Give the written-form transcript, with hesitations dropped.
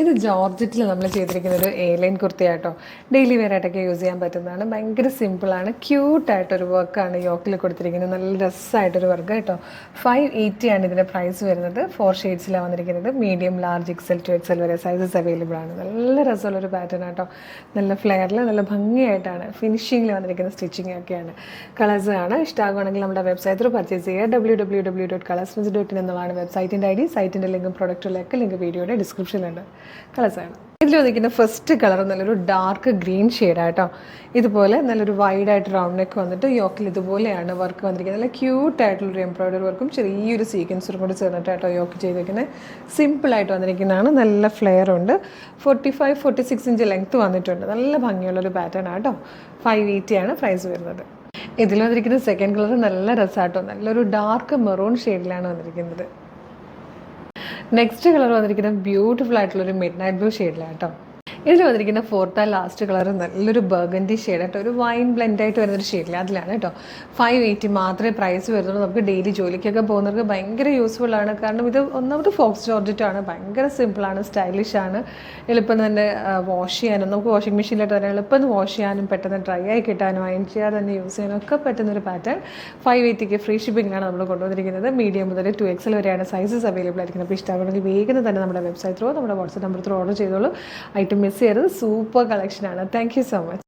ഇത് ജോർജറ്റിൽ നമ്മൾ ചെയ്തിരിക്കുന്ന ഒരു എയർലൈൻ കുർത്തിയാട്ടോ. ഡെയിലി വെയർ ആയിട്ടൊക്കെ യൂസ് ചെയ്യാൻ പറ്റുന്നതാണ്. ഭയങ്കര സിമ്പിളാണ്, ക്യൂട്ടായിട്ടൊരു വർക്കാണ് യോക്കിൽ കൊടുത്തിരിക്കുന്നത്. നല്ല രസമായിട്ടൊരു വർക്ക് കേട്ടോ. 580 ആണ് ഇതിൻ്റെ പ്രൈസ് വരുന്നത്. 4 ഷെയ്ഡ്സിലാണ് വന്നിരിക്കുന്നത്. Medium, large, XL to XL വരെ സൈസസ് അവൈലബിൾ ആണ്. നല്ല രസമുള്ളൊരു പാറ്റേൺ ആട്ടോ. നല്ല ഫ്ലെയറിൽ നല്ല ഭംഗിയായിട്ടാണ് ഫിനിഷിങ്ങിൽ വന്നിരിക്കുന്ന സ്റ്റിച്ചിങ് ഒക്കെയാണ്. കളേഴ്സ് ആണ്. ഇഷ്ടമാകുകയാണെങ്കിൽ നമ്മുടെ വെബ്സൈറ്റിൽ പർച്ചേസ് ചെയ്യുക. www.colorsmith.in എന്നുള്ളതാണ് വെബ്സൈറ്റിൻ്റെ ID. സൈറ്റിൻ്റെ ലിങ്കും പ്രൊഡക്റ്റുകളൊക്കെ ലിങ്ക് വീഡിയോയുടെ ഡിസ്ക്രിപ്ഷനിലുണ്ട്. കളേഴ്സാണ്. ഇതിൽ വന്നിരിക്കുന്ന ഫസ്റ്റ് കളർ നല്ലൊരു ഡാർക്ക് ഗ്രീൻ ഷെയ്ഡായിട്ടോ. ഇതുപോലെ നല്ലൊരു വൈഡായിട്ട് റൗണ്ട് നെക്ക് വന്നിട്ട് യോക്കിൽ ഇതുപോലെയാണ് വർക്ക് വന്നിരിക്കുന്നത്. നല്ല ക്യൂട്ടായിട്ടുള്ളൊരു എംബ്രോയ്ഡറി വർക്കും ചെറിയൊരു സീക്വൻസും കൂടി ചേർന്നിട്ടായിട്ടോ യോക്ക് ചെയ്തിരിക്കുന്നത്. സിമ്പിളായിട്ട് വന്നിരിക്കുന്നതാണ്. നല്ല ഫ്ലെയർ ഉണ്ട്. 45-46 ഇഞ്ച് ലെങ്ത്ത് വന്നിട്ടുണ്ട്. നല്ല ഭംഗിയുള്ളൊരു പാറ്റേൺ ആട്ടോ. 580 ആണ് പ്രൈസ് വരുന്നത്. ഇതിൽ വന്നിരിക്കുന്ന സെക്കൻഡ് കളർ നല്ല രസമാട്ടോ. നല്ലൊരു ഡാർക്ക് മെറൂൺ ഷെയ്ഡിലാണ് വന്നിരിക്കുന്നത്. നെക്സ്റ്റ് കളർ വന്നിരിക്കുന്നത് ബ്യൂട്ടിഫുൾ ആയിട്ടുള്ളൊരു മിഡ് നൈറ്റ് ബ്ലൂ ഷെയ്ഡിലാണ് കേട്ടോ. ഇതിൽ വന്നിരിക്കുന്ന ഫോർത്ത് ആൻഡ് ലാസ്റ്റ് കളർ നല്ലൊരു ബർഗൻഡി ഷെയ്ഡായിട്ട് ഒരു വൈൻ ബ്ലെൻഡായിട്ട് വരുന്നൊരു ഷെയ്ഡില്ല, അതിലാണ് കേട്ടോ. 580 മാത്രമേ പ്രൈസ് വരുന്നുള്ളൂ. നമുക്ക് ഡെയിലി ജോലിക്കൊക്കെ പോകുന്നവർക്ക് ഭയങ്കര യൂസ്ഫുൾ ആണ്. കാരണം ഇത് ഒന്നാമത് ഫോക്സ് ജോർജറ്റാണ്, ഭയങ്കര സിമ്പിളാണ്, സ്റ്റൈലിഷ് ആണ്. എളുപ്പം തന്നെ വാഷ് ചെയ്യാനും, നമുക്ക് വാഷിംഗ് മെഷീനിലിട്ട് തന്നെ എളുപ്പം വാഷ് ചെയ്യാനും പെട്ടെന്ന് ഡ്രൈ ആയി കിട്ടാനും അയൺ ചെയ്യാതെ തന്നെ യൂസ് ചെയ്യാനും ഒക്കെ പറ്റുന്നൊരു പാറ്റേൺ. 580 ഫ്രീ ഷിപ്പിംഗാണ് നമ്മൾ കൊണ്ടുവന്നിരിക്കുന്നത്. മീഡിയം മുതൽ 2XL വരെയാണ് സൈസസ് അവൈലബിൾ ആയിരിക്കുന്നത്. അപ്പോൾ ഇഷ്ടമാണെങ്കിൽ വേഗം തന്നെ നമ്മുടെ വെബ്സൈറ്റ് ത്രൂ, നമ്മുടെ വാട്സ്ആപ്പ് നമ്പർ ത്രൂ ഓർഡർ ചെയ്തോളൂ. ഐറ്റം മിസ് ചെയ്യരുത്. സൂപ്പർ കളക്ഷനാണ്. Thank you so much.